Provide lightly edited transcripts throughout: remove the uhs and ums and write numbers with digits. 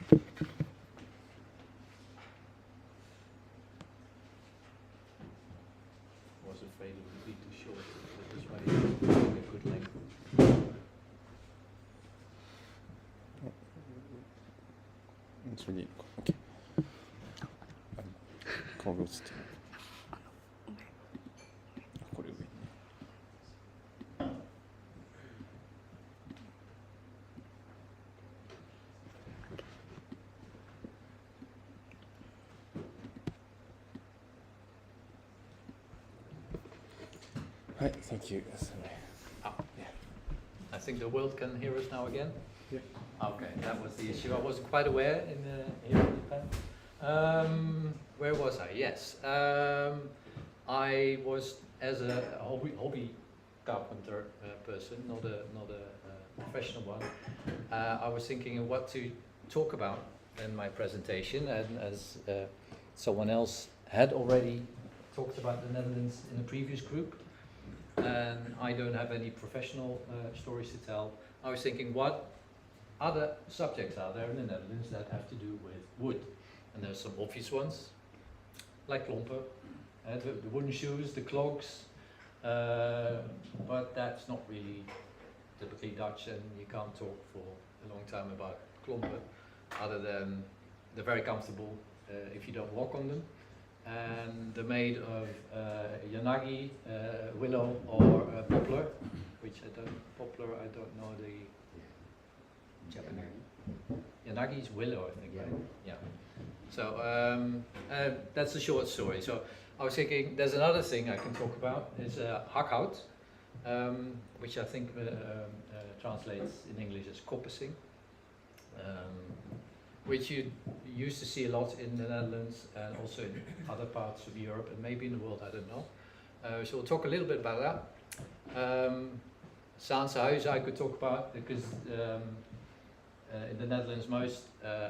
Was afraid it would be too short, but this way a good length. それでいいのか。OK。顔が映ってる。これ上にね。はい、Thank you. Oh, yeah. I think the world can hear us now again. Yeah. Okay, that was the issue. I wasn't quite aware here in Japan. Where was I? Yes, I was as a hobby carpenter person, not a professional one. I was thinking of what to talk about in my presentation, and as someone else had already talked about the Netherlands in a previous group, and I don't have any professional stories to tell. I was thinking, what other subjects are there in the Netherlands that have to do with wood? And there's some obvious ones, like klompen, the wooden shoes, the clogs, but that's not really typically Dutch, and you can't talk for a long time about klompen, other than they're very comfortable if you don't walk on them. And they're made of yanagi, willow, or poplar, which I don't know the Japanese. Yanagi is willow, I think, right? Yeah. So that's a short story. So I was thinking there's another thing I can talk about. It's hakhout, which I think translates in English as koppesing, which you used to see a lot in the Netherlands and also in other parts of Europe and maybe in the world, I don't know. So we'll talk a little bit about that. Zaanse huizen I could talk about because in the Netherlands most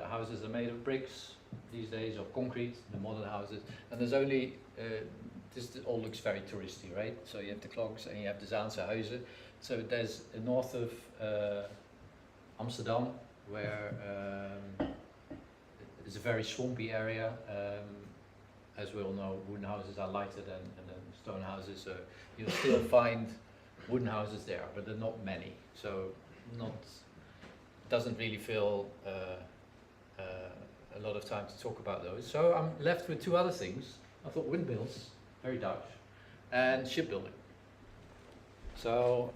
houses are made of bricks these days, or concrete, the modern houses, and there's only, this all looks very touristy, right? So you have the clogs and you have the Zaanse huizen. So there's north of Amsterdam, where it's a very swampy area. As we all know, wooden houses are lighter than stone houses, so you'll still find wooden houses there, but there are not many. So doesn't really feel a lot of time to talk about those. So I'm left with two other things. I thought windmills, very Dutch, and shipbuilding. So,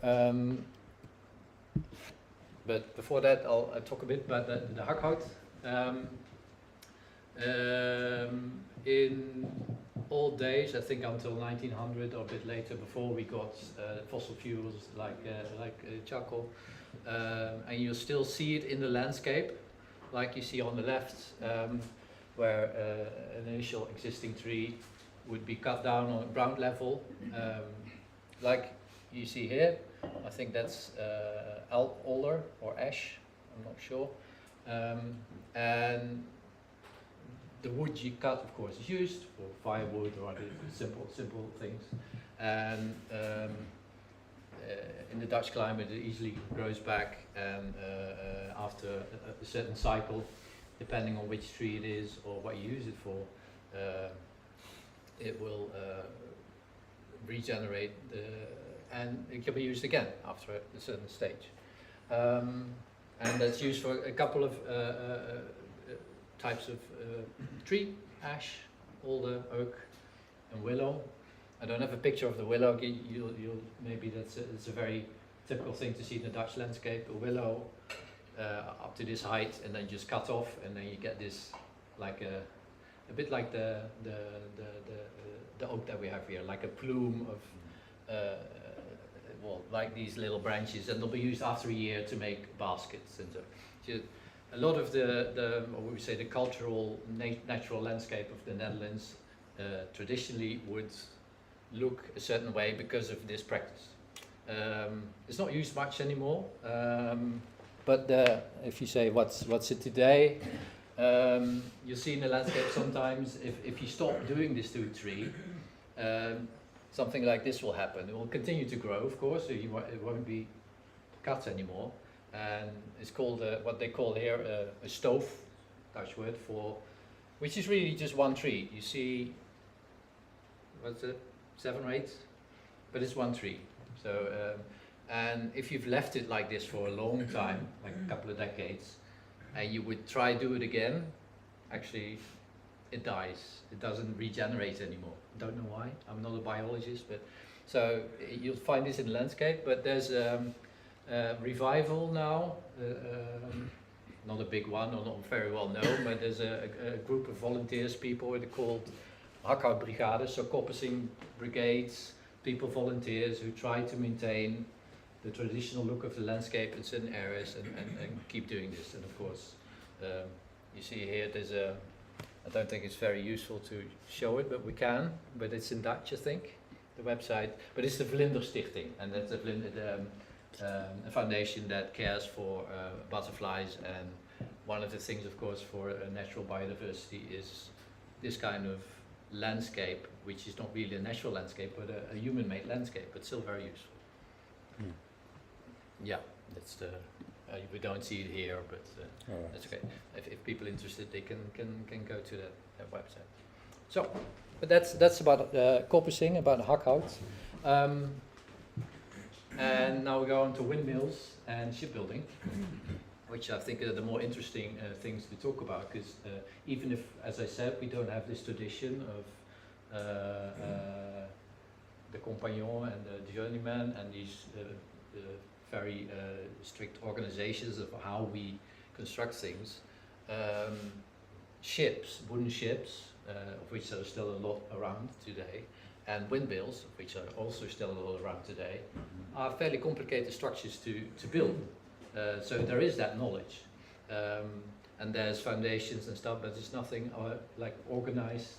but before that, I'll talk a bit about the hakhout. In old days, I think until 1900 or a bit later, before we got fossil fuels like charcoal, and you'll still see it in the landscape, like you see on the left, where an initial existing tree would be cut down on ground level, like you see here. I think that's alder or ash, I'm not sure. And the wood you cut, of course, is used for firewood or other simple things. And in the Dutch climate, it easily grows back, and after a certain cycle, depending on which tree it is or what you use it for, it will regenerate, and it can be used again after a certain stage. And that's used for a couple of types of tree: ash, alder, oak, and willow. I don't have a picture of the willow. You'll maybe it's a very typical thing to see in the Dutch landscape. A willow up to this height, and then just cut off, and then you get this like a bit like the oak that we have here, like a plume of well, like these little branches, and they'll be used after a year to make baskets. And so a lot of what we would say the cultural natural landscape of the Netherlands traditionally would look a certain way because of this practice. It's not used much anymore, but if you say what's it today, you'll see in the landscape sometimes if you stop doing this to a tree, something like this will happen. It will continue to grow, of course, so it won't be cut anymore, and it's called what they call here a stove, Dutch word for, which is really just one tree. You see, what's it, 7 or 8, but it's one tree. So, and if you've left it like this for a long time, like a couple of decades, and you would try do it again, actually it dies. It doesn't regenerate anymore. Don't know why. I'm not a biologist, but so you'll find this in landscape. But there's revival now. Not a big one, or not very well known, but there's a group of volunteers, people they're called hakhoutbrigades, so coppicing brigades, people, volunteers who try to maintain the traditional look of the landscape in certain areas and keep doing this. And of course, you see here there's a, I don't think it's very useful to show it, but we can, but it's in Dutch, I think, the website, but it's the Vlinderstichting, and that's a foundation that cares for butterflies, and one of the things, of course, for natural biodiversity is this kind of landscape, which is not really a natural landscape, but a human-made landscape, but still very useful. Mm. Yeah, that's the, we don't see it here, but that's okay. If people are interested, they can go to that website. So, but that's about coppicing, about hakhout. And now we go on to windmills and shipbuilding, which I think are the more interesting things to talk about, because even if, as I said, we don't have this tradition of the compagnon and the journeyman and these very strict organizations of how we construct things, ships, wooden ships, of which there are still a lot around today, and windmills, which are also still a lot around today, are fairly complicated structures to build. So there is that knowledge, and there's foundations and stuff, but it's nothing like organized.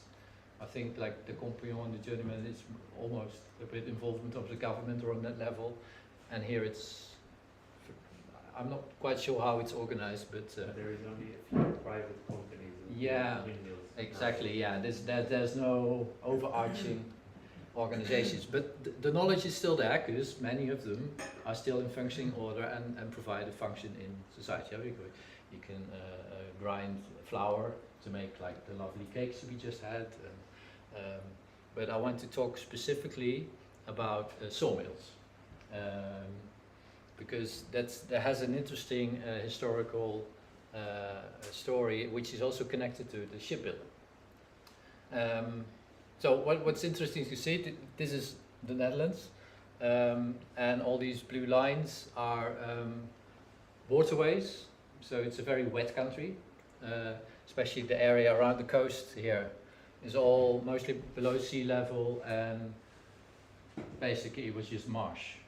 I think like the compagnon and the journeyman is almost a bit involvement of the government or on that level, and here it's, I'm not quite sure how it's organized, but there is only a few private companies. Yeah, exactly. Yeah, there's no overarching organizations, but the knowledge is still there, because many of them are still in functioning order and provide a function in society. You can grind flour to make like the lovely cakes we just had, but I want to talk specifically about sawmills, because that has an interesting historical story, which is also connected to the shipbuilding. So what's interesting to see, this is the Netherlands, and all these blue lines are waterways, so it's a very wet country, especially the area around the coast here is all mostly below sea level, and basically it was just marsh.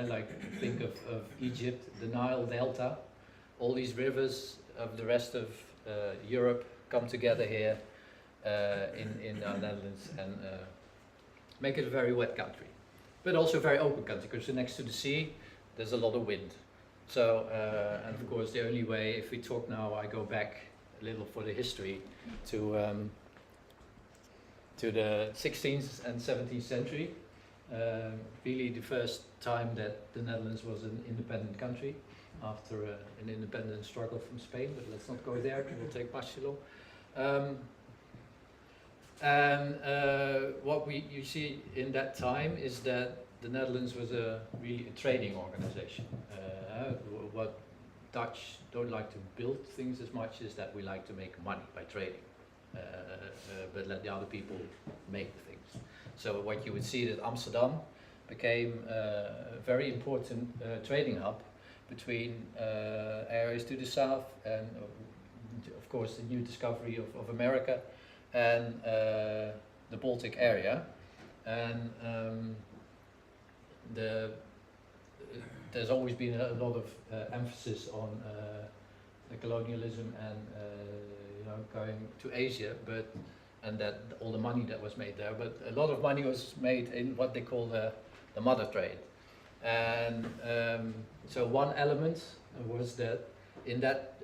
Like think of Egypt, the Nile Delta, all these rivers of the rest of Europe come together here in our Netherlands and make it a very wet country, but also a very open country, because next to the sea there's a lot of wind. So and of course the only way, if we talk now, I go back a little for the history to the 16th and 17th century, really the first time that the Netherlands was an independent country after an independent struggle from Spain, but let's not go there, it will take much too long. And what you see in that time is that the Netherlands was really a trading organization. What Dutch don't like to build things as much as that we like to make money by trading, but let the other people make the things. So what you would see that Amsterdam became a very important trading hub between areas to the south, and of course the new discovery of America and the Baltic area, and there's always been a lot of emphasis on the colonialism and going to Asia, and that all the money that was made there, but a lot of money was made in what they call the mother trade. And so one element was that in that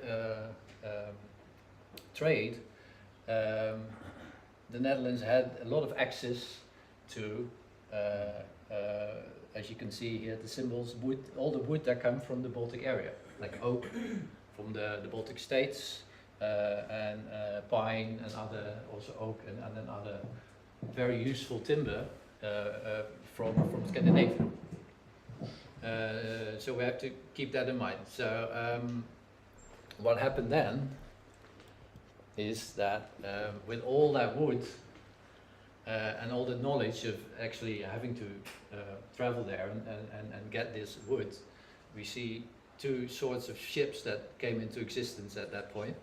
trade, the Netherlands had a lot of access to, as you can see here, the symbols, wood, all the wood that come from the Baltic area, like oak from the Baltic states, and pine and other, also oak and then other very useful timber from Scandinavia. So we have to keep that in mind. So what happened then is that with all that wood and all the knowledge of actually having to travel there and get this wood, we see two sorts of ships that came into existence at that point.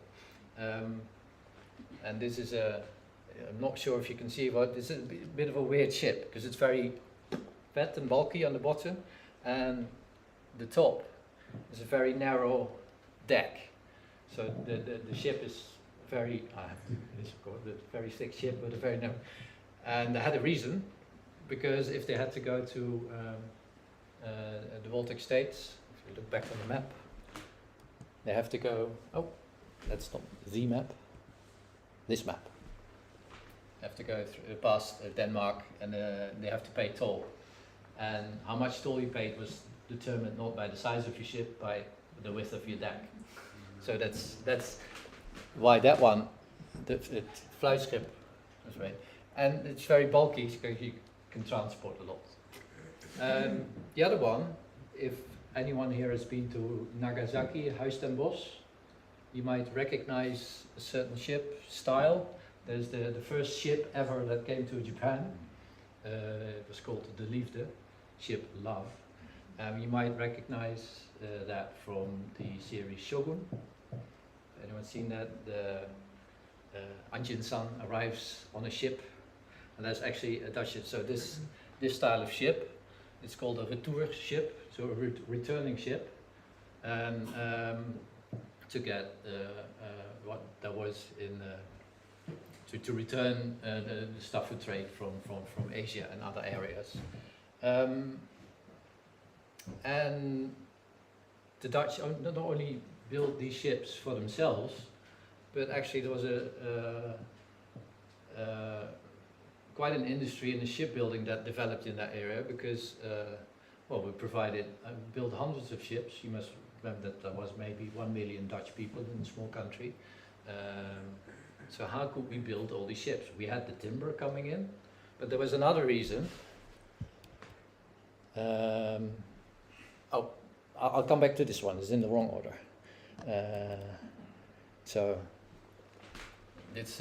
And this is I'm not sure if you can see, but this is a bit of a weird ship because it's very fat and bulky on the bottom, and the top is a very narrow deck. So the ship is very, it is of course a very thick ship, but a very narrow. And they had a reason, because if they had to go to the Baltic states, if you look back on the map, they have to go, oh, that's not the map, this map. They have to go through, past Denmark, and they have to pay toll. And how much toll you paid was determined not by the size of your ship, by the width of your deck. So that's why that one, the fluitschip, was right. And it's very bulky, because you can transport a lot. The other one, if anyone here has been to Nagasaki, Huis ten Bosch, you might recognize a certain ship style. There's the first ship ever that came to Japan. It was called the Liefde, ship Love. You might recognize that from the series Shogun. Anyone seen that? The Anjin-san arrives on a ship, and that's actually a Dutch ship. So this style of ship, it's called a retour ship, so a returning ship, and to get what there was in to return the stuff we trade from Asia and other areas. And the Dutch not only built these ships for themselves, but actually there was quite an industry in the shipbuilding that developed in that area, because well, we built hundreds of ships. You must remember that there was maybe 1 million Dutch people in a small country. So how could we build all these ships? We had the timber coming in, but there was another reason. I'll come back to this one. It's in the wrong order. So it's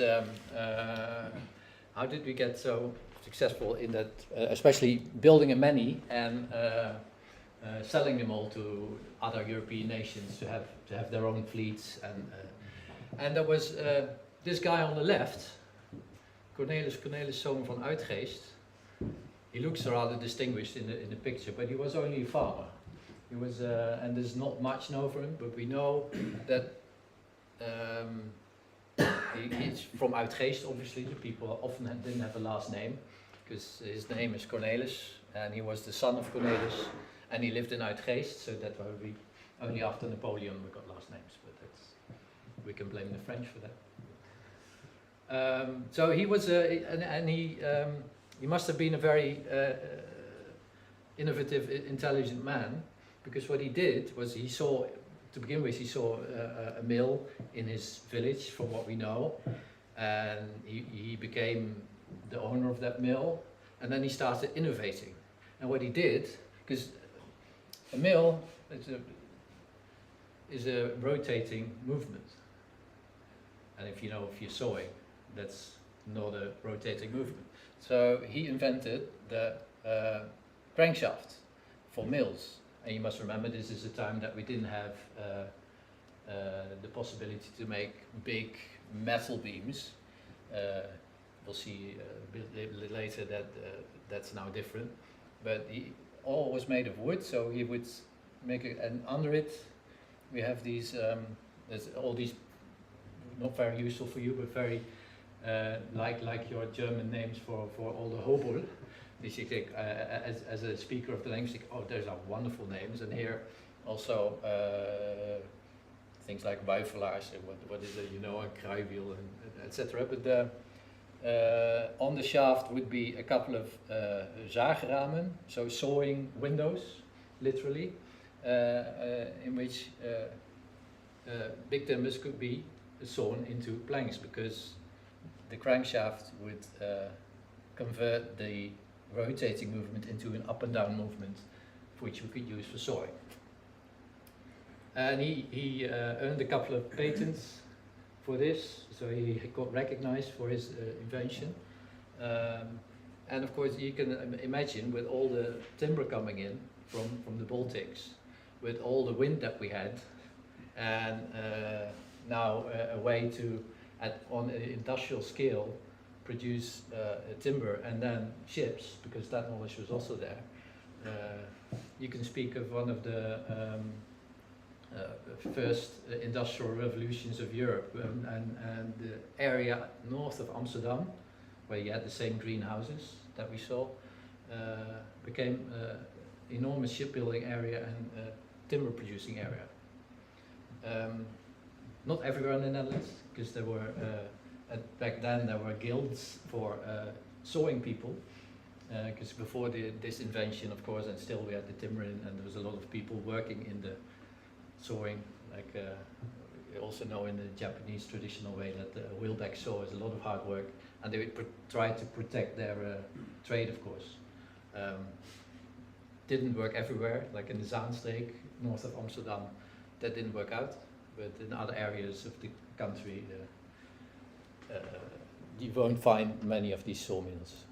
how did we get so successful in that, especially building a many and selling them all to other European nations to have their own fleets, and there was this guy on the left, Cornelis Zoon van Uitgeest. He looks rather distinguished in the picture, but he was only a farmer. He was, and there's not much known for him, but we know that he's from Uitgeest. Obviously, the people often didn't have a last name, because his name is Cornelis, and he was the son of Cornelis, and he lived in Uitgeest. So that we only after Napoleon we got last names, but we can blame the French for that. So he was, and he must have been a very innovative, intelligent man, because what he did was he saw, to begin with, he saw a mill in his village, from what we know, and he became the owner of that mill, and then he started innovating. And what he did, because a mill is a rotating movement, and if you're sawing, that's not a rotating movement. So he invented the crankshaft for mills. And you must remember, this is a time that we didn't have the possibility to make big metal beams. We'll see a bit later that that's now different. But all was made of wood, so he would make it, and under it we have these, there's all these, not very useful for you, but very like your German names for all the Hobel. You think, as a speaker of the language, think, oh, those are wonderful names. And here also things like Buifelaars, what is it, and Kruiwiel, and etc. But on the shaft would be a couple of zaagramen, so sawing windows, literally, in which big timbers could be sawn into planks, because the crankshaft would convert the rotating movement into an up and down movement, which we could use for sawing. And he earned a couple of patents for this, so he got recognized for his invention. And of course, you can imagine, with all the timber coming in from the Baltics, with all the wind that we had, and now a way to, on an industrial scale, produce timber and then ships, because that knowledge was also there. You can speak of one of the first industrial revolutions of Europe, and the area north of Amsterdam, where you had the same greenhouses that we saw, became enormous shipbuilding area and timber producing area. Not everywhere in the Netherlands, because there were back then there were guilds for sawing people, because before this invention, of course, and still we had the timber in, and there was a lot of people working in the sawing, like you also know in the Japanese traditional way that the wheelback saw is a lot of hard work, and they would try to protect their trade, of course. Didn't work everywhere, like in the Zaanstreek, north of Amsterdam, that didn't work out, but in other areas of the country, you won't find many of these sawmills.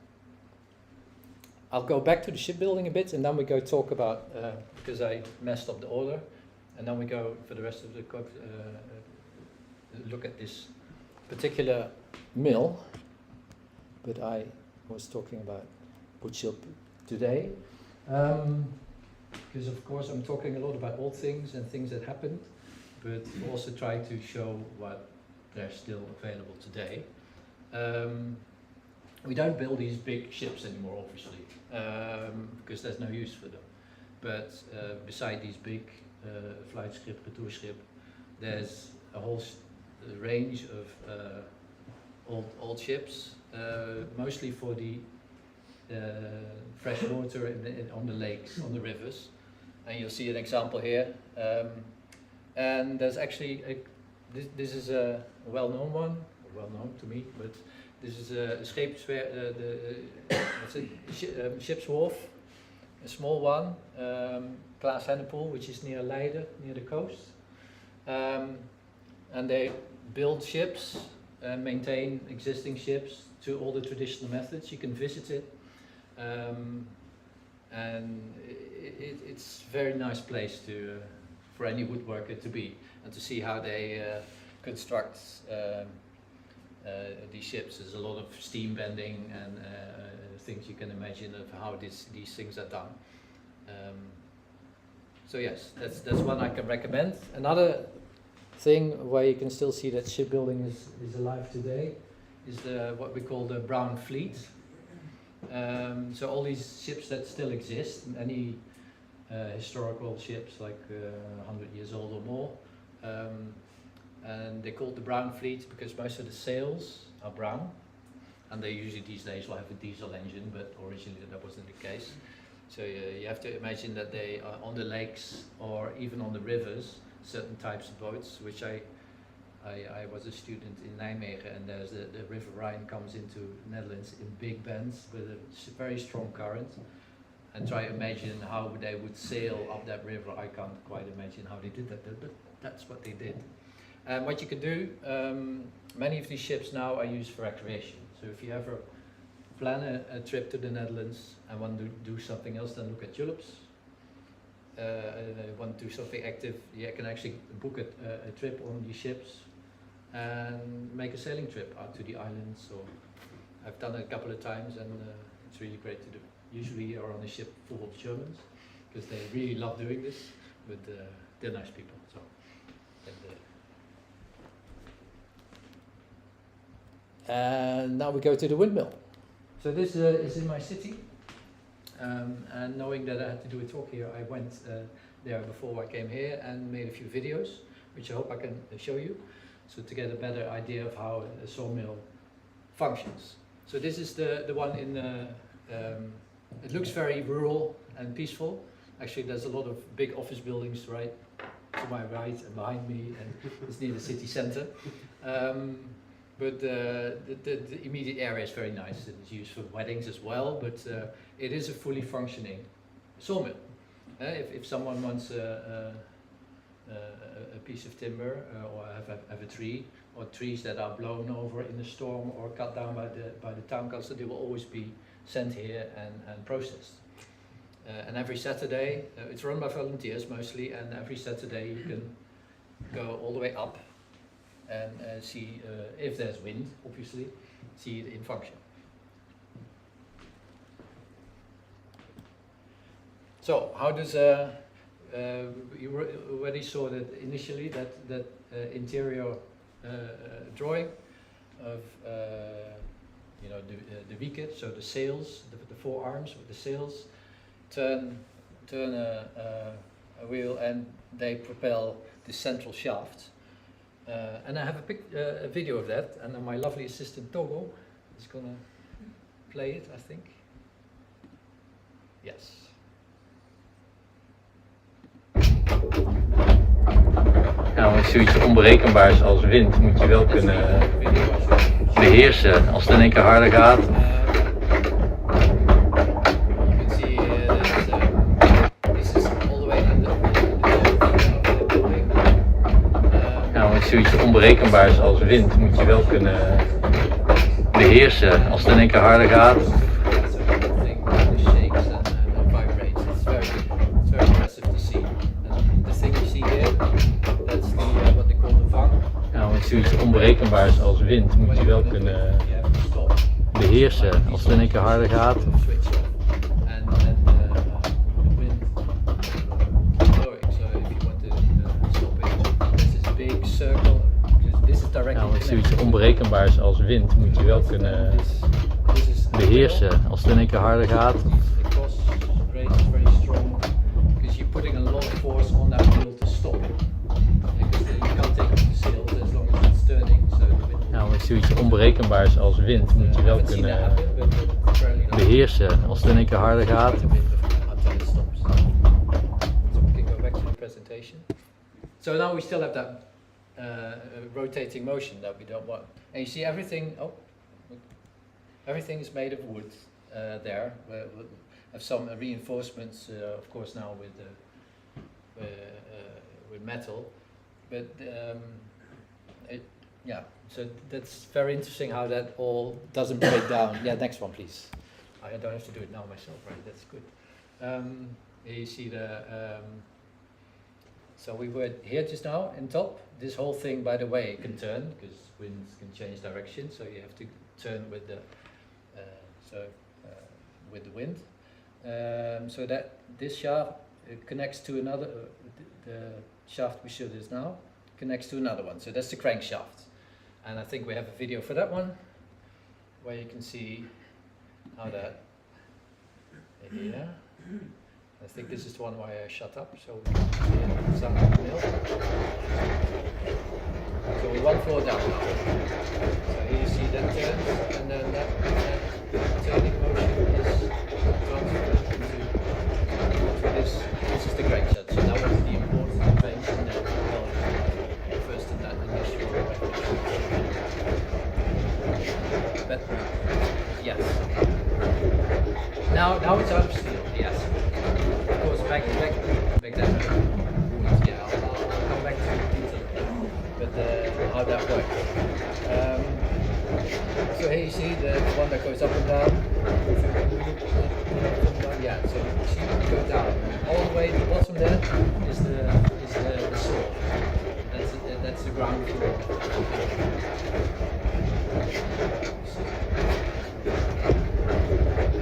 I'll go back to the shipbuilding a bit, and then we go talk about, because I messed up the order, and then we go for the rest of the look at this particular mill. But I was talking about woodship today, because of course I'm talking a lot about old things and things that happened, but also try to show what they're still available today. We don't build these big ships anymore, obviously, because there's no use for them. But beside these big flightschip, retourschip, there's a whole range of old ships, mostly for the fresh water on the lakes, on the rivers. And you'll see an example here. And there's actually, this is a well-known one, well known to me, but this is a ship's wharf, a small one, Klaas Hennepoel, which is near Leiden, near the coast. And they build ships and maintain existing ships to all the traditional methods. You can visit it, and it's a very nice place to for any woodworker to be, and to see how they construct these ships. There's a lot of steam bending and things you can imagine of how these things are done. So yes, that's one I can recommend. Another thing where you can still see that shipbuilding is alive today is what we call the brown fleet. So all these ships that still exist, any historical ships like 100 years old or more, and they're called the brown fleet because most of the sails are brown, and they usually these days will have a diesel engine, but originally that wasn't the case. So you have to imagine that they are on the lakes or even on the rivers, certain types of boats, which I was a student in Nijmegen, and there's the River Rhine comes into Netherlands in big bends with a very strong current. And try to imagine how they would sail up that river. I can't quite imagine how they did that, but that's what they did. And what you can do, many of these ships now are used for recreation. So if you ever plan a trip to the Netherlands and want to do something else than look at tulips, want to do something active, you can actually book a trip on these ships and make a sailing trip out to the islands. So I've done it a couple of times, and it's really great to do. Usually you're on a ship full of Germans, because they really love doing this, but they're nice people. So, and now we go to the windmill. So this is in my city, and knowing that I had to do a talk here, I went there before I came here and made a few videos, which I hope I can show you, so to get a better idea of how a sawmill functions. So this is the one in it looks very rural and peaceful. Actually, there's a lot of big office buildings right to my right and behind me, and it's near the city centre. But the immediate area is very nice. It's used for weddings as well, but it is a fully functioning sawmill. If someone wants a piece of timber or have a tree, or trees that are blown over in a storm or cut down by the town council, they will always be sent here and processed. And every Saturday, it's run by volunteers mostly, and every Saturday you can go all the way up and see, if there's wind, obviously, see it in function. So, how does, you already saw that initially, that interior drawing of, you know, the wieken, so the sails, the forearms with the sails, turn a wheel and they propel the central shaft. And I have a video of that, and my lovely assistant Togo is gonna play it, I think. Yes. Nou, met zoiets onberekenbaars als wind moet je wel kunnen beheersen. Als het in één keer harder gaat. Nou, met zoiets onberekenbaars als wind moet je wel kunnen beheersen. Als het in één keer harder gaat. Nou, met zoiets onberekenbaars als wind moet je wel kunnen beheersen. Als het in één keer harder gaat. Nou, met zoiets onberekenbaars als wind moet je wel kunnen beheersen. Als het in één keer harder gaat. Nou, met zoiets onberekenbaars als wind moet je wel kunnen beheersen. Als het in één keer harder gaat. So now we still have that rotating motion that we don't want. And you see everything, everything is made of wood there. We have some reinforcements, of course, now with metal. But yeah, so that's very interesting how that all doesn't break down. Yeah, next one, please. I don't have to do it now myself, right? That's good. Here you see the. So we were here just now in top. This whole thing, by the way, can turn because winds can change direction. So you have to turn with the with the wind. So that this shaft connects to another. The shaft we showed just now connects to another one. So that's the crankshaft. And I think we have a video for that one, where you can see how that. Yeah. I think this is the one where I shut up, so we can hear the sound of the mill. So we're one floor down now. So here you see that turns, and then that turning motion is transferred into this. This is the crankshaft. So that was the important invention that we tell you first in that initial revolution. But yes. Now it's out of steel. Yes. Of course, back then, yeah, I'll come back to the detail, but how that works. So here you see the one that goes up and down. Yeah, so you see it go down. All the way to the bottom there is the saw. That's the ground floor.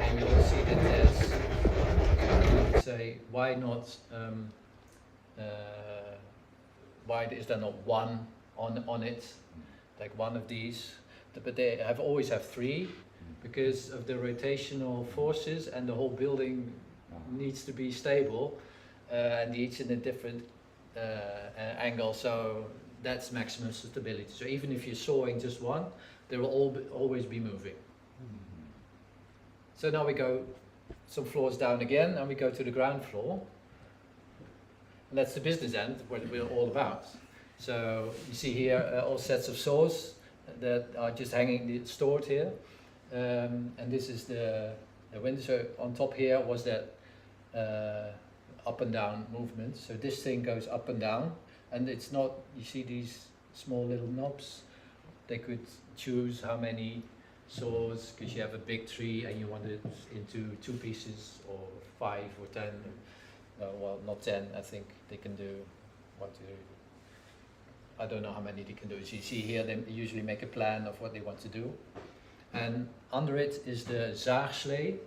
And you'll see that there's, you could say, why not, why is there not one on it, like one of these, but they always have three, because of the rotational forces, and the whole building needs to be stable, and each in a different angle, so that's maximum stability. So even if you're sawing just one, they will always be moving. So now we go some floors down again, and we go to the ground floor. And that's the business end, what we're all about. So you see here all sets of saws that are just hanging, stored here. And this is the window. So on top here was that up and down movement. So this thing goes up and down, and it's not, you see these small little knobs. They could choose how many saws, because you have a big tree and you want it into 2 pieces or 5 or 10. Well, not 10, I think they can do 1, 2, 3. I don't know how many they can do. So you see here, they usually make a plan of what they want to do. And under it is the zaagslee.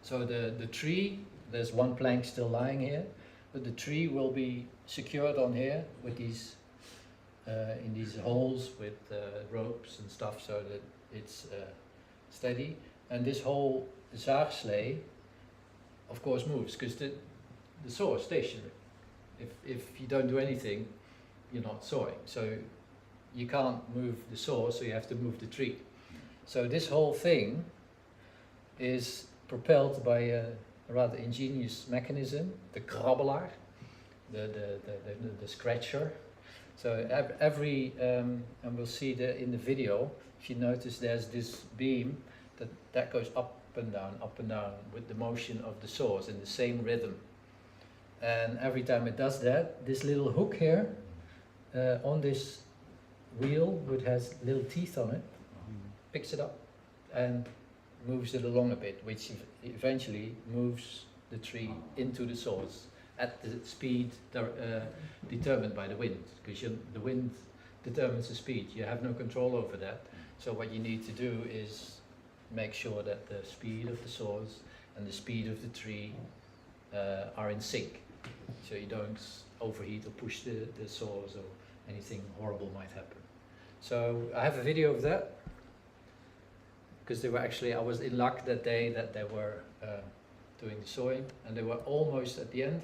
So the tree, there's 1 plank still lying here, but the tree will be secured on here with these, in these holes with ropes and stuff, so that it's steady. And this whole zaagslee, of course, moves, because the saw is stationary. If you don't do anything, you're not sawing. So you can't move the saw, so you have to move the tree. So this whole thing is propelled by a rather ingenious mechanism, the krabbelaar, the scratcher. So every, and we'll see in the video, if you notice there's this beam that goes up and down with the motion of the saws in the same rhythm. And every time it does that, this little hook here on this wheel, which has little teeth on it, picks it up and moves it along a bit, which eventually moves the tree into the saws at the speed determined by the wind, because the wind determines the speed. You have no control over that. So what you need to do is make sure that the speed of the saws and the speed of the tree are in sync, so you don't overheat or push the saws, or anything horrible might happen. So I have a video of that, because they were actually, I was in luck that day that they were doing the sawing, and they were almost at the end.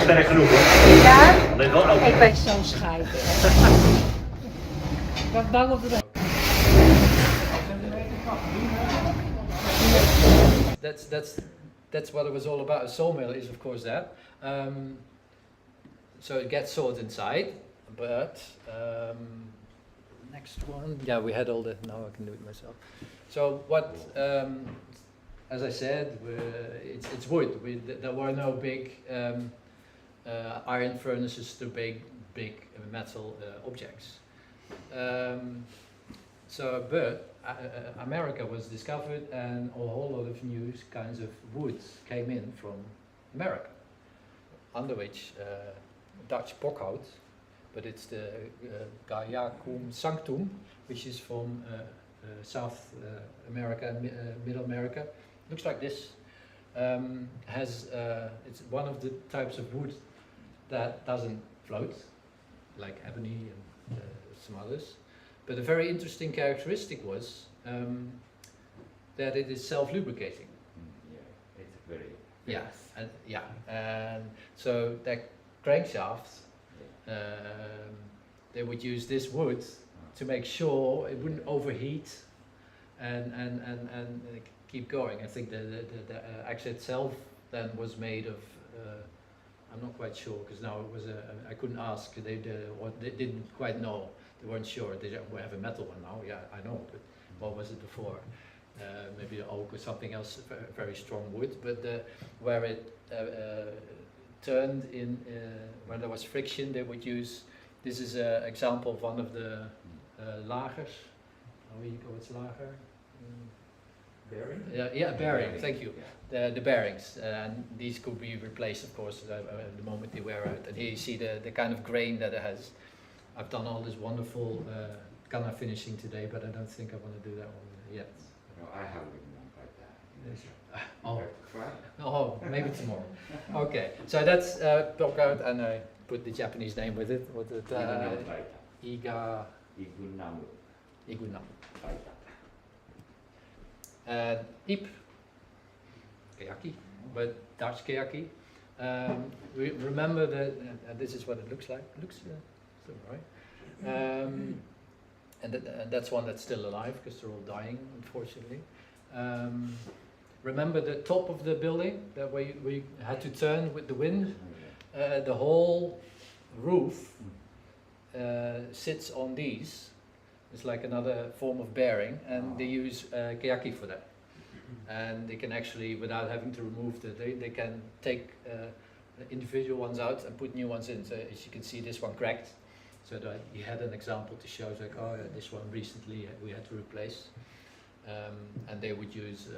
Sterk genoeg hoor. Ja, Alleen wel oud. ik ben zo'n schijf. Wat bang op de That's what it was all about. A sawmill is, of course, that. So it gets sawed inside, but next one. Yeah, we had all the. Now I can do it myself. So what? As I said, it's wood. There were no big iron furnaces to big metal objects. But America was discovered, and a whole lot of new kinds of woods came in from America, under which Dutch bokhout, but it's the Guaiacum sanctum, which is from South America and Middle America. Looks like this. It's one of the types of wood that doesn't float, like ebony and some others. But a very interesting characteristic was that it is self-lubricating. Yeah, it's very Yeah, and so that crankshaft, they would use this wood to make sure it wouldn't overheat and keep going. I think the axe itself then was made of. I'm not quite sure, because now it was I couldn't ask. They didn't quite know. They weren't sure. We have a metal one now. Yeah, I know. But what was it before? Maybe oak or something else, very strong wood. But where it turned in, when there was friction, they would use. This is an example of one of the lagers. What's lager? Bearing? Yeah, bearing. Thank you. The bearings, and these could be replaced, of course, the moment they wear out. And here you see the kind of grain that it has. I've done all this wonderful gunner finishing today, but I don't think I want to do that one yet. No, I have one like that. Yes. Oh. Try. Oh, maybe tomorrow. Okay, so that's block out, and I put the Japanese name with it. What it? Iga. Igunamu. Igunam. Baita. Iep. Keyaki, but Dutch keyaki. Remember that this is what it looks like. Looks still right. And that's one that's still alive because they're all dying, unfortunately. Remember the top of the building that we had to turn with the wind? The whole roof sits on these. It's like another form of bearing, and they use keyaki for that. And they can actually, without having to remove they can take individual ones out and put new ones in. So as you can see, this one cracked. So that you had an example to show, like, oh, yeah, this one recently we had to replace. And they would use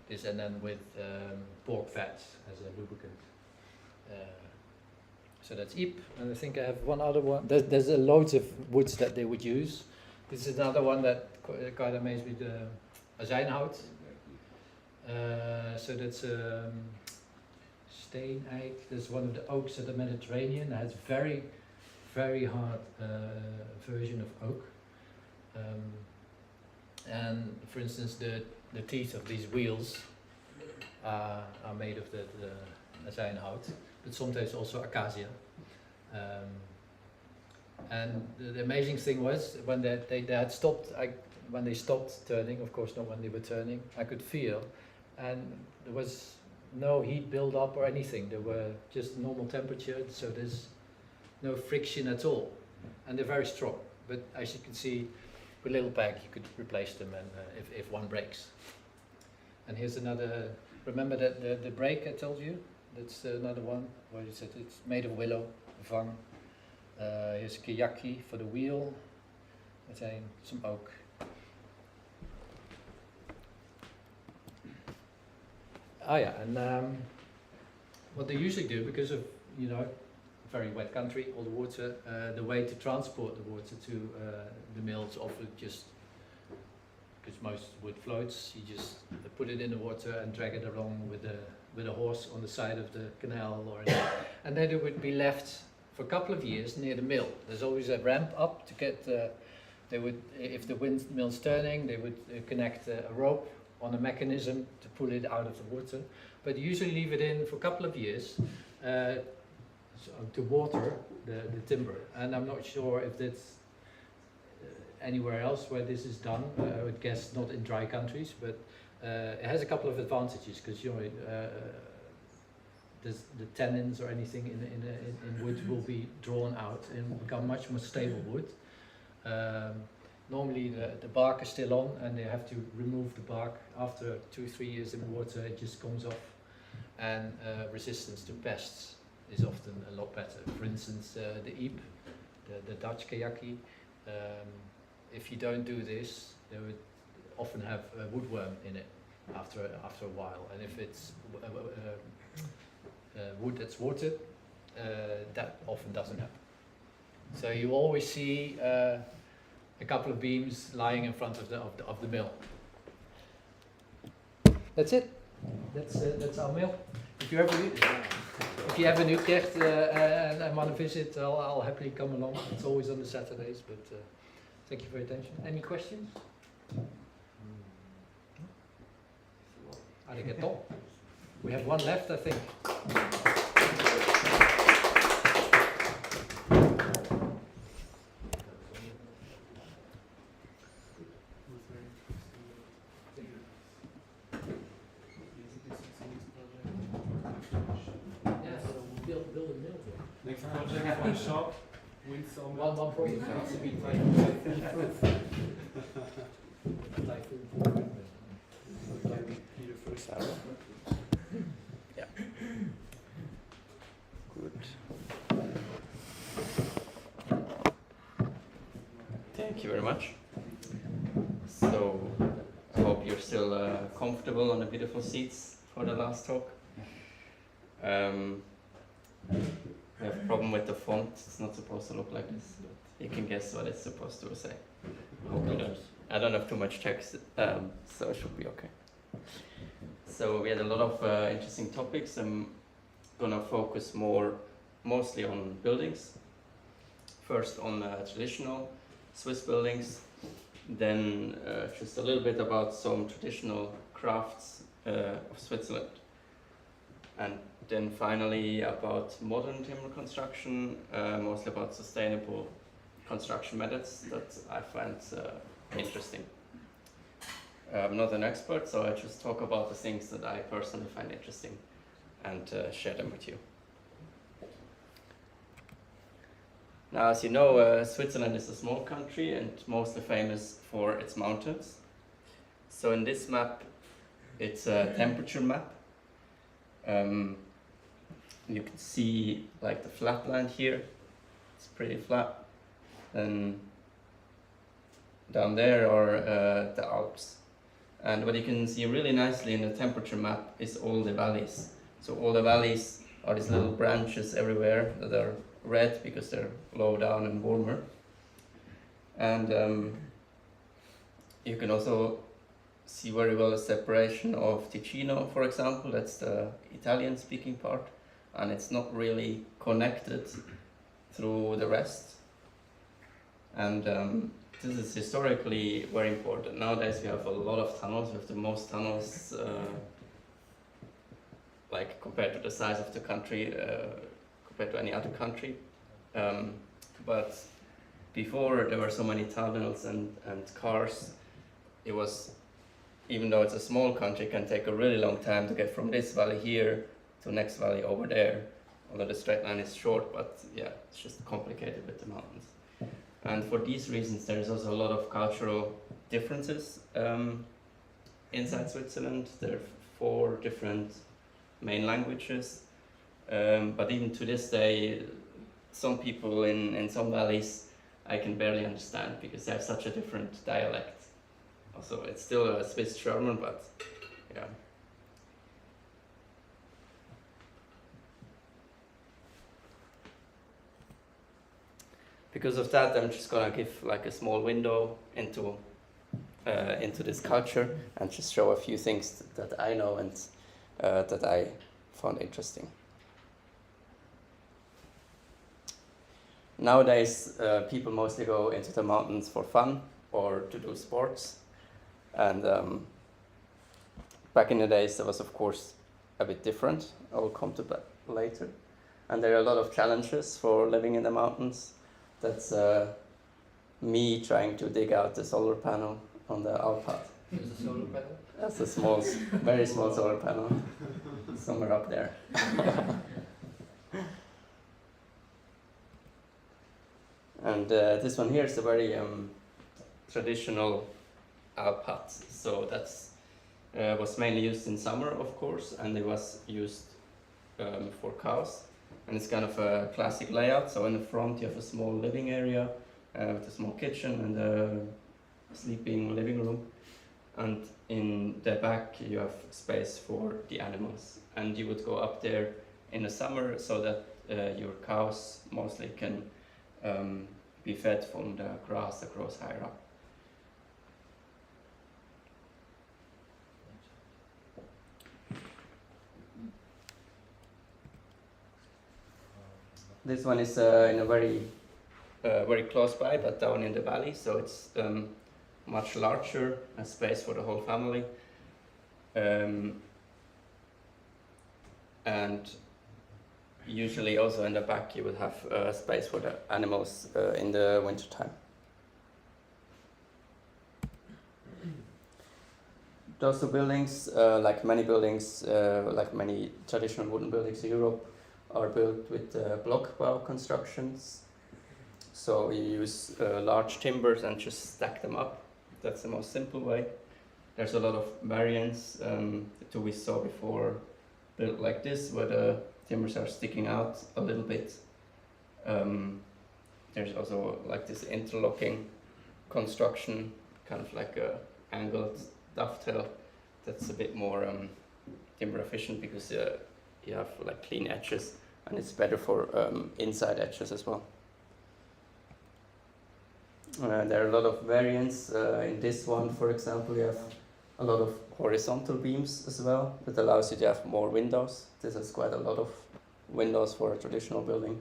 this, and then with pork fat as a lubricant. So that's Iep, and I think I have one other one. There's loads of woods that they would use. This is another one that quite amazed me, the azijnhout. So that's steeneik. There's one of the oaks of the Mediterranean. It has very, very hard version of oak. And for instance, the teeth of these wheels are made of the azijnhout, but sometimes also acacia. And the amazing thing was when they had stopped, when they stopped turning, of course not when they were turning, I could feel, and there was no heat build up or anything. They were just normal temperature, so there's no friction at all, and they're very strong. But as you can see, with a little bag you could replace them, and if one breaks. And here's another. Remember that the brake I told you? That's another one where you said it's made of willow, vang. Here's keyaki for the wheel. Meteen some oak. Oh yeah, and what they usually do, because of, you know, very wet country, all the water, the way to transport the water to the mills often just, because most wood floats, you just put it in the water and drag it along with a horse on the side of the canal, or and then it would be left for a couple of years near the mill. There's always a ramp up to get. They would, if the windmill's turning, they would connect a rope on a mechanism to pull it out of the water. But usually leave it in for a couple of years to water the timber. And I'm not sure if that's anywhere else where this is done. I would guess not in dry countries, but it has a couple of advantages, because you know the tannins or anything in wood will be drawn out and become much more stable wood. Normally the bark is still on, and they have to remove the bark after 2-3 years in the water. It just comes off, and resistance to pests is often a lot better. For instance, the Iep, the Dutch keyaki, if you don't do this, they would often have a woodworm in it after a while, and if it's wood that's watered, that often doesn't happen. So you always see a couple of beams lying in front of the mill. That's it. That's our mill. If you have a Utrecht and want to visit, I'll happily come along. It's always on the Saturdays. But thank you for your attention. Any questions? Arigato. We have one left, I think. Next project for the shop, wind sawmill. One project has to be typhoon-proof. Typhoon-proof. Peter first. Yeah. Good. Thank you very much. So I hope your still comfortable on the beautiful seats for the last talk. We have a problem with the font. It's not supposed to look like this, but you can guess what it's supposed to say. I don't have too much text, so it should be okay. So we had a lot of interesting topics. I'm gonna focus mostly on buildings. First on traditional Swiss buildings, then just a little bit about some traditional crafts of Switzerland, and then finally about modern timber construction, mostly about sustainable construction methods that I find interesting. I'm not an expert, so I just talk about the things that I personally find interesting and share them with you. Now, as you know, Switzerland is a small country and mostly famous for its mountains. So in this map, it's a temperature map. You can see like the flatland here. It's pretty flat. And down there are the Alps. And what you can see really nicely in the temperature map is all the valleys. So all the valleys are these little branches everywhere that are red because they're low down and warmer. And you can also see very well the separation of Ticino, for example. That's the Italian speaking part, and it's not really connected through the rest. And this is historically very important. Nowadays we have a lot of tunnels. We have the most tunnels like compared to the size of the country, compared to any other country. But before there were so many tunnels and cars, it was, even though it's a small country, it can take a really long time to get from this valley here to the next valley over there. Although the straight line is short, but yeah, it's just complicated with the mountains. And for these reasons, there is also a lot of cultural differences inside Switzerland. There are 4 different main languages, but even to this day, some people in some valleys I can barely understand because they have such a different dialect. Also, it's still a Swiss German, but yeah. Because of that, I'm just gonna give like a small window into this culture and just show a few things that I know and that I found interesting. Nowadays, people mostly go into the mountains for fun or to do sports. And back in the days, that was of course a bit different. I will come to that later. And there are a lot of challenges for living in the mountains. That's me trying to dig out the solar panel on the Alpat. There's a solar panel. That's a small, very small solar panel, somewhere up there. And this one here is a very traditional Alpat. So that's was mainly used in summer, of course, and it was used for cows. And it's kind of a classic layout. So in the front you have a small living area with a small kitchen and a sleeping living room. And in the back you have space for the animals. And you would go up there in the summer so that your cows mostly can be fed from the grass that grows higher up. This one is in a very close by, but down in the valley, so it's much larger, a space for the whole family. And usually also in the back you would have space for the animals in the winter time. Those two buildings, like many buildings, like many traditional wooden buildings in Europe, are built with block-bow constructions. So you use large timbers and just stack them up. That's the most simple way. There's a lot of variants. The two we saw before built like this, where the timbers are sticking out a little bit. There's also like this interlocking construction, kind of like a angled dovetail. That's a bit more timber efficient because you have like clean edges, and it's better for inside edges as well. There are a lot of variants. In this one, for example, you have a lot of horizontal beams as well. That allows you to have more windows. This has quite a lot of windows for a traditional building.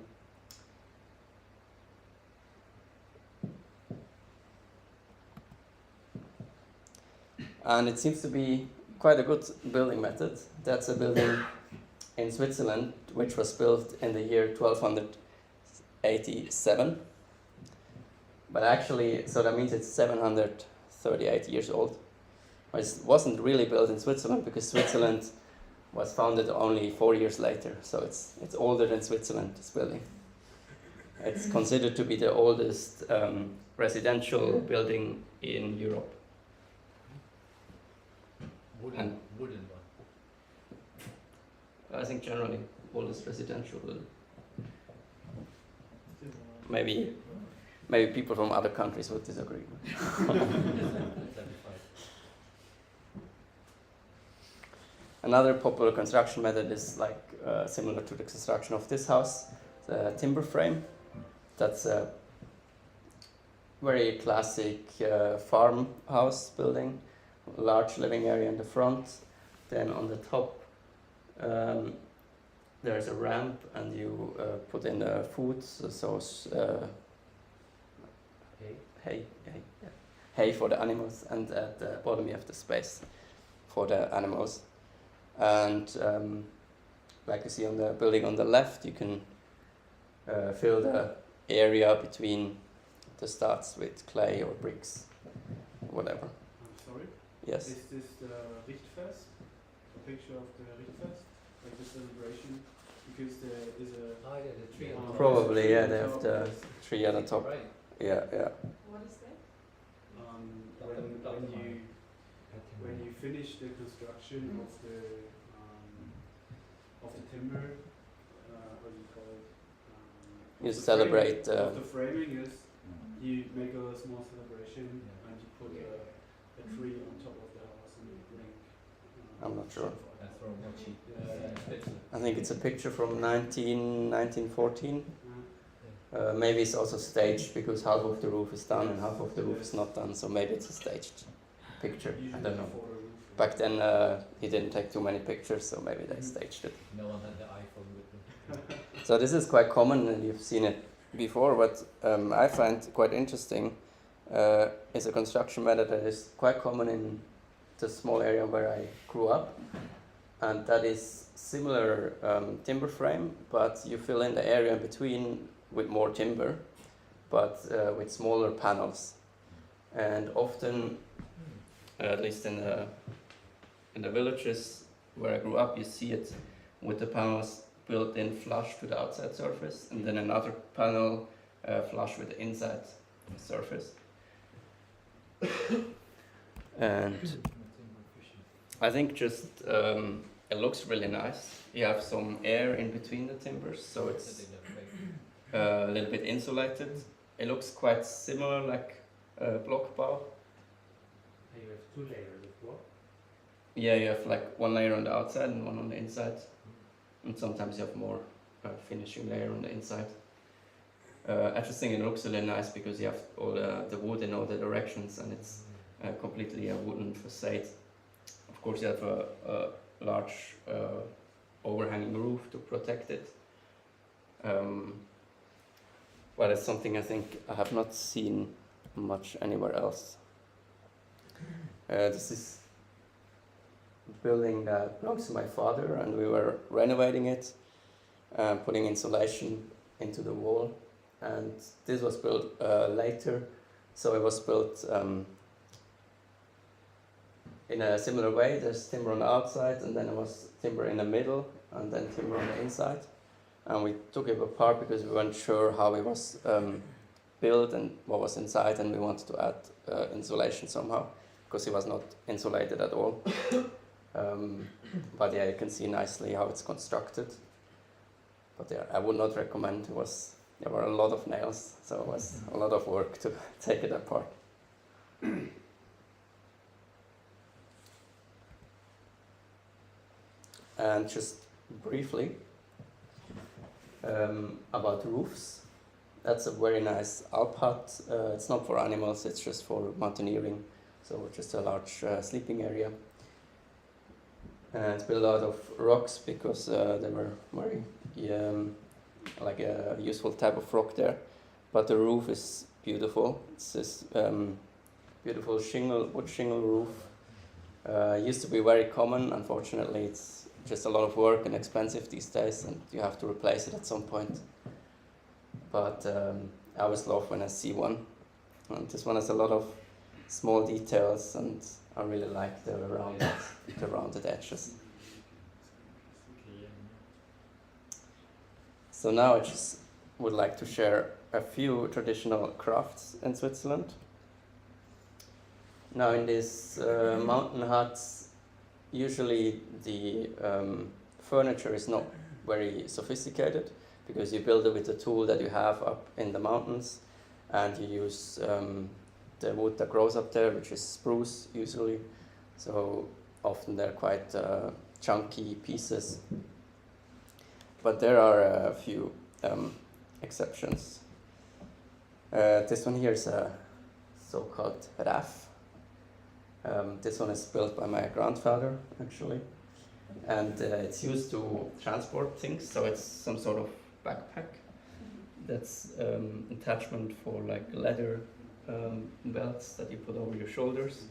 And it seems to be quite a good building method. That's a building in Switzerland which was built in the year 1287. But actually, so that means it's 738 years old. It wasn't really built in Switzerland because Switzerland was founded only 4 years later. So it's older than Switzerland, this building. It's considered to be the oldest residential building in Europe. Wooden one. I think generally oldest residential building. Maybe people from other countries would disagree. Another popular construction method is like similar to the construction of this house, the timber frame. That's a very classic farmhouse building, large living area in the front. Then on the top there's a ramp, and you put in food, hay for the animals, and at the bottom you have the space for the animals. And like you see on the building on the left, you can fill the area between the studs with clay or bricks, whatever. I'm sorry? Yes. Is this the Richtfest? A picture of the Richtfest? Like the celebration? Because there is a... Oh yeah, the tree on top. Probably, yeah, they have top, the yes. tree at the top. Right. Yeah, yeah. What is that? When you finish the construction of the timber, what do you call it? You of the celebrate, framing, of the framing, yes. You make a small celebration and you put a tree on top of the house and you bring. I'm not sure. Yeah. I think it's a picture from 1914. Maybe it's also staged because half of the roof is done and half of the roof is not done, so maybe it's a staged picture. I don't know. Back then he didn't take too many pictures, so maybe they staged it. No one had the iPhone with them. So this is quite common, and you've seen it before. What I find quite interesting is a construction method that is quite common in the small area where I grew up, and that is similar timber frame, but you fill in the area in between with more timber, but with smaller panels. And often, at least in the villages where I grew up, you see it with the panels built in flush to the outside surface, and then another panel flush with the inside surface. And I think just it looks really nice. You have some air in between the timbers, so it's a little bit insulated. It looks quite similar like block bow. You have 2 layers of block. Yeah, you have like one layer on the outside and one on the inside. And sometimes you have more finishing layer on the inside. I just think it looks really nice because you have all the wood in all the directions, and it's completely a wooden facade. Of course you have a large overhanging roof to protect it. But it's something I think I have not seen much anywhere else. This is a building that belongs to my father, and we were renovating it, putting insulation into the wall. And this was built later, so it was built in a similar way. There's timber on the outside, and then there was timber in the middle, and then timber on the inside. And we took it apart because we weren't sure how it was built and what was inside, and we wanted to add insulation somehow, because it was not insulated at all. But yeah, you can see nicely how it's constructed. But yeah, I would not recommend. There were a lot of nails, so it was a lot of work to take it apart. And just briefly about roofs. That's a very nice Alp hut. It's not for animals, it's just for mountaineering. So just a large sleeping area. And it's built out of rocks because they were very like a useful type of rock there. But the roof is beautiful. It's this beautiful wood shingle roof. Used to be very common. Unfortunately, it's just a lot of work and expensive these days, and you have to replace it at some point. But I always love when I see one. And this one has a lot of small details, and I really like the rounded edges. So now I just would like to share a few traditional crafts in Switzerland. Now in these mountain huts, usually the furniture is not very sophisticated because you build it with the tool that you have up in the mountains, and you use the wood that grows up there, which is spruce usually. So often they're quite chunky pieces. But there are a few exceptions. This one here is a so-called raff. This one is built by my grandfather, actually. And it's used to transport things, so it's some sort of backpack. That's attachment for like leather belts that you put over your shoulders.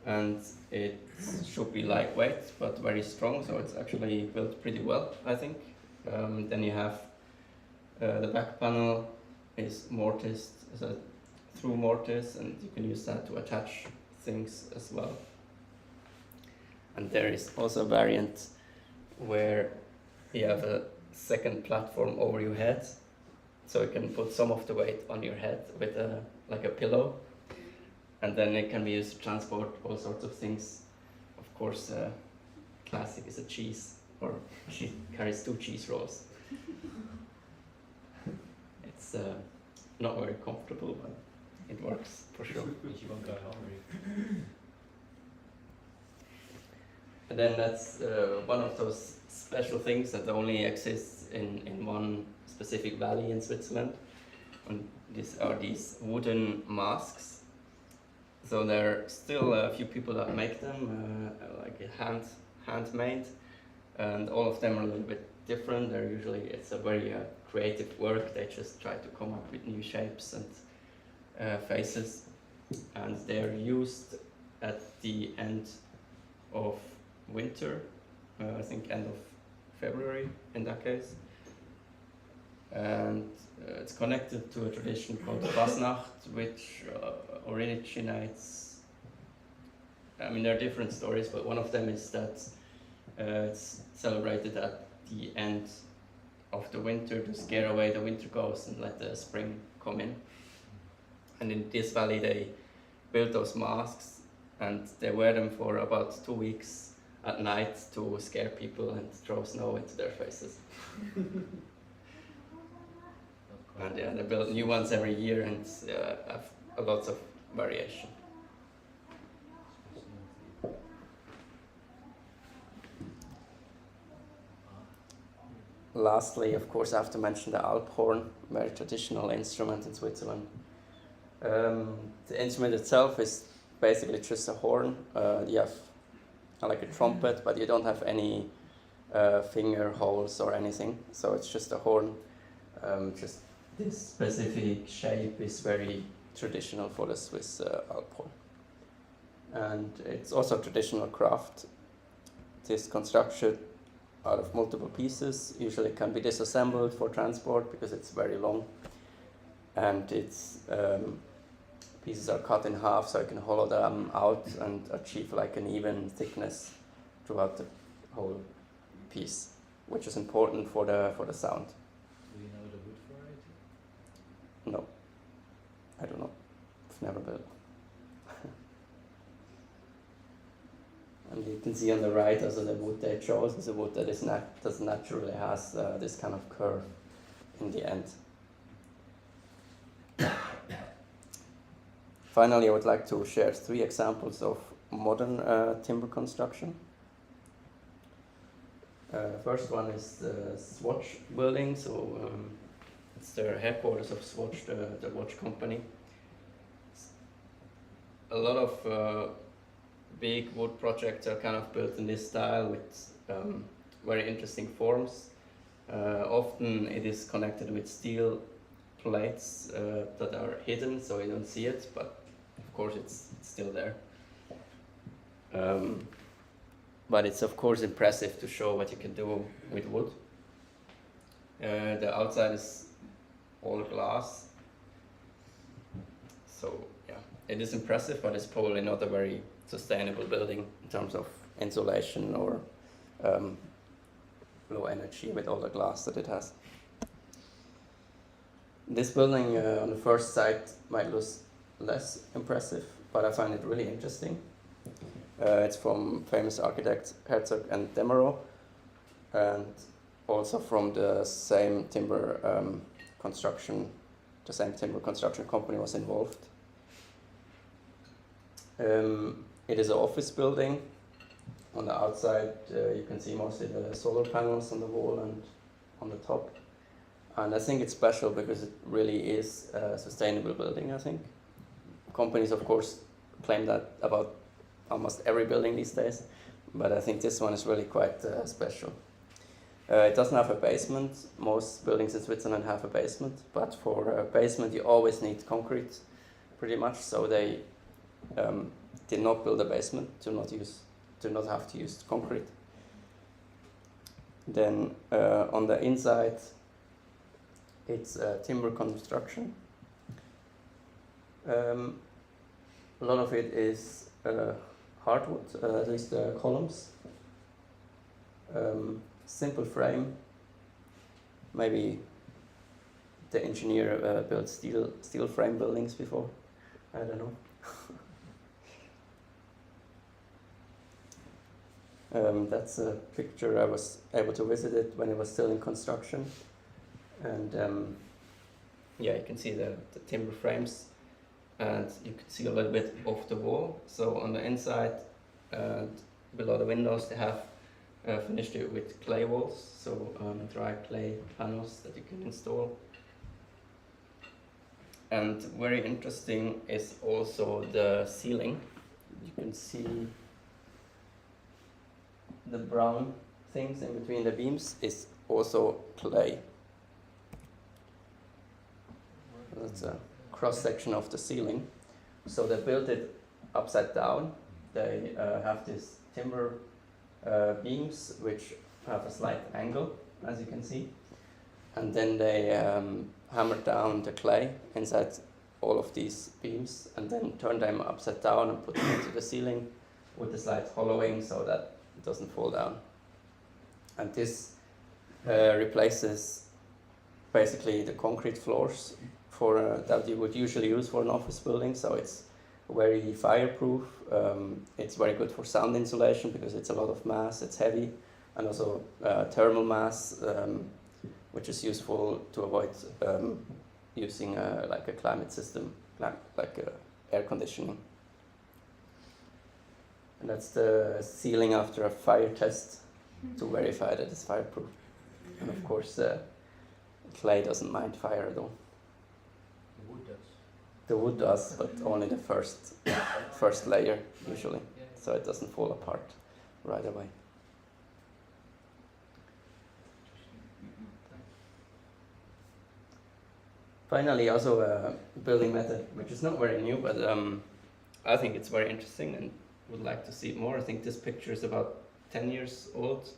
And it should be lightweight, but very strong, so it's actually built pretty well, I think. Then you have the back panel is mortised, so through mortise, and you can use that to attach things as well. And there is also a variant where you have a second platform over your head, so you can put some of the weight on your head with like a pillow, and then it can be used to transport all sorts of things. Of course, classic is a cheese, or she carries 2 cheese rolls. It's not very comfortable, but it works for sure. You won't go hungry. And then that's one of those special things that only exists in one specific valley in Switzerland. And these are these wooden masks. So there are still a few people that make them, like handmade, and all of them are a little bit different. It's a very creative work. They just try to come up with new shapes and faces, and they're used at the end of winter, I think end of February in that case. And it's connected to a tradition called Fasnacht, which originates, I mean, there are different stories, but one of them is that it's celebrated at the end of the winter to scare away the winter ghosts and let the spring come in. And in this valley they built those masks, and they wear them for about 2 weeks at night to scare people and throw snow into their faces. And yeah, they build new ones every year, and have a lot of variation. Lastly, of course, I have to mention the Alp horn, very traditional instrument in Switzerland. The instrument itself is basically just a horn. You have like a trumpet, but you don't have any finger holes or anything, so it's just a horn. Just this specific shape is very traditional for the Swiss Alp horn. And it's also a traditional craft. It is constructed out of multiple pieces. Usually it can be disassembled for transport because it's very long. And its pieces are cut in half, so you can hollow them out and achieve like an even thickness throughout the whole piece, which is important for the sound. Do you know the wood variety? No, I don't know. I've never built. And you can see on the right also the wood they chose is a wood that does naturally has this kind of curve in the end. Finally, I would like to share 3 examples of modern timber construction. First one is the Swatch building, so it's the headquarters of Swatch, the watch company. A lot of big wood projects are kind of built in this style with very interesting forms. Often it is connected with steel plates that are hidden, so you don't see it, but of course it's still there. But it's of course impressive to show what you can do with wood. The outside is all glass, so yeah, it is impressive, but it's probably not a very sustainable building in terms of insulation or low energy with all the glass that it has. This building on the first sight might look less impressive, but I find it really interesting. It's from famous architect Herzog and Demeraux, and also from the same timber construction company was involved. It is an office building. On the outside you can see mostly the solar panels on the wall and on the top. And I think it's special because it really is a sustainable building, I think. Companies, of course, claim that about almost every building these days, but I think this one is really quite special. It doesn't have a basement. Most buildings in Switzerland have a basement, but for a basement you always need concrete, pretty much, so they did not build a basement to not have to use concrete. Then on the inside, it's timber construction. A lot of it is hardwood, at least the columns. Simple frame. Maybe the engineer built steel frame buildings before. I don't know. That's a picture. I was able to visit it when it was still in construction. And yeah, you can see the timber frames, and you can see a little bit off the wall. So on the inside, below the windows, they have finished it with clay walls, so dry clay panels that you can install. And very interesting is also the ceiling. You can see the brown things in between the beams is also clay. That's a cross section of the ceiling. So they built it upside down. They have these timber beams which have a slight angle, as you can see. And then they hammer down the clay inside all of these beams and then turn them upside down and put them into the ceiling with a slight hollowing so that it doesn't fall down. And this replaces basically the concrete floors for that you would usually use for an office building, so it's very fireproof. It's very good for sound insulation because it's a lot of mass, it's heavy, and also thermal mass, which is useful to avoid using like a climate system, like air conditioning. And that's the ceiling after a fire test to verify that it's fireproof. And of course, clay doesn't mind fire at all. The wood does. The wood does, but only the first layer usually, so it doesn't fall apart right away. Finally, also a building method which is not very new, but I think it's very interesting and would like to see it more. I think this picture is about 10 years old,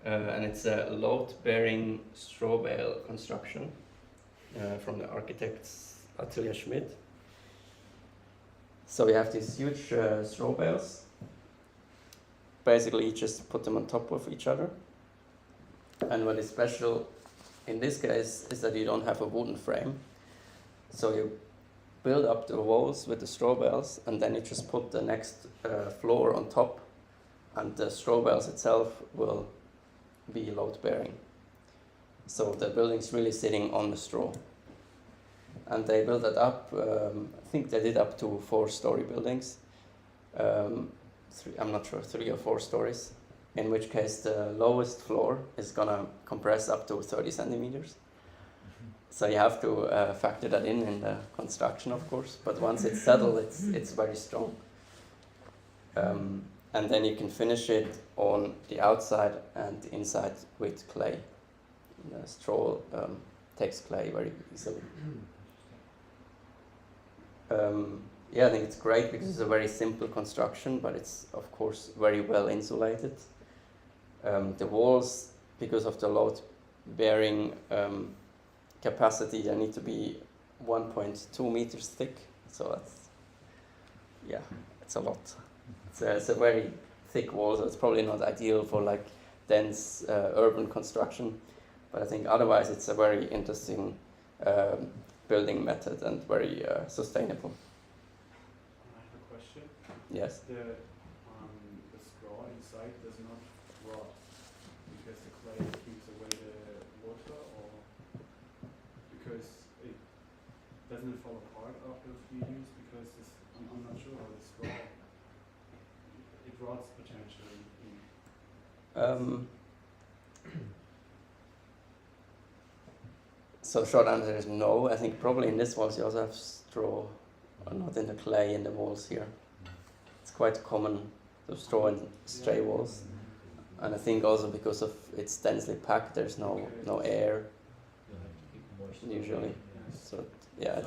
and it's a load-bearing straw bale construction from the architect's Atelier Schmidt. So we have these huge straw bales. Basically, you just put them on top of each other. And what is special in this case is that you don't have a wooden frame. So you build up the walls with the straw bales, and then you just put the next floor on top, and the straw bales itself will be load-bearing. So the building's really sitting on the straw. And they built that up, I think they did up to 4-story buildings. I'm not sure, 3 or 4 stories. in which case the lowest floor is gonna compress up to 30 centimeters. So you have to factor that in the construction, of course. But once it's settled, it's very strong. And then you can finish it on the outside and the inside with clay. The straw takes clay very easily. Yeah, I think it's great because it's a very simple construction, but it's of course very well insulated. The walls, because of the load-bearing capacity, they need to be 1.2 meters thick. So that's, yeah, it's a lot. It's a very thick wall, so it's probably not ideal for like dense urban construction. But I think otherwise it's a very interesting building method and very sustainable. I have a question. Yes. The straw inside does not rot because the clay keeps away the water, or because it doesn't fall apart after a few years, because I'm not sure how the straw it rots potentially. So short answer is no. I think probably in this walls you also have straw, or not in the clay in the walls here. It's quite common to straw in stray walls, and I think also because of it's densely packed, there's no air usually. So yeah, it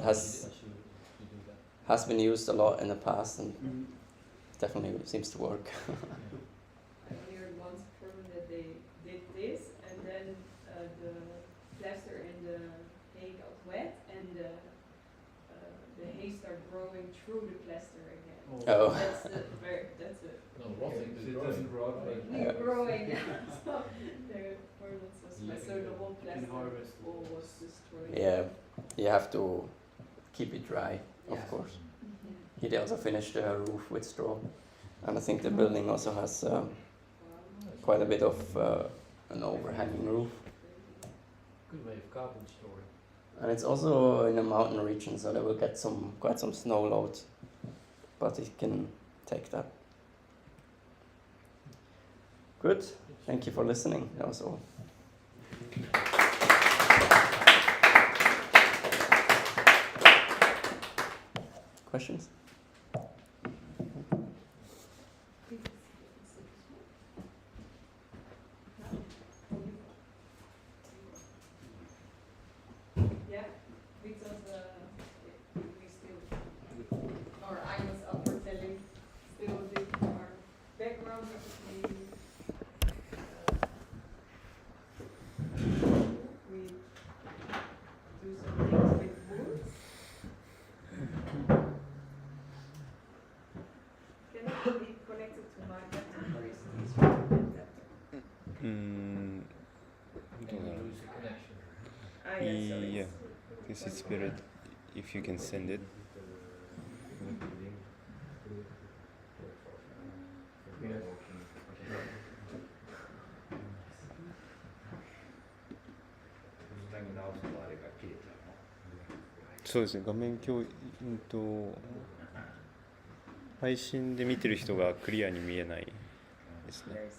has been used a lot in the past and definitely seems to work. I only heard once from that they did this, and then the plaster and the hay got wet, and the hay started growing through the plaster again. Oh. That's a It doesn't rot. new growing. So they were not so smart. So the whole You can plaster harvest wall was destroyed. Yeah, you have to keep it dry, of Yes. course. He also finished the roof with straw, and I think the building also has quite a bit of an overhanging roof. Good way of carbon storing. And it's also in a mountain region, so they will get quite some snow load, but it can take that. Good. Thank you for listening. That was all. Questions? Yeah, because we still, or I was up for telling still our background maybe we do some things with wood. Can it be connected to my laptop, or is this laptop? どうだろう Lose the connection. Ah, yeah, so Yeah, it's- this is better if you can send it. Yeah. そうですね、画面配信で見てる人がクリアに見えないですね。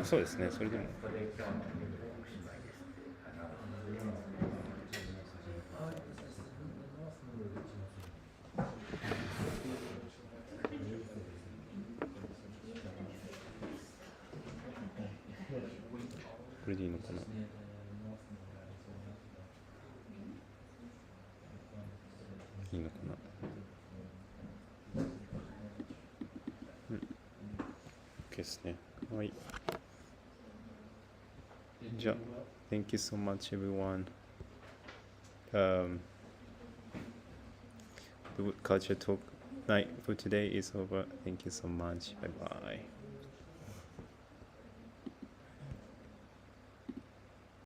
そうですね、それでも。これでいいのかな。いいのかな。OK ですね。はい。じゃあ、Thank you so much, everyone. The Wood Culture Talk night for today is over. Thank you so much. Bye bye.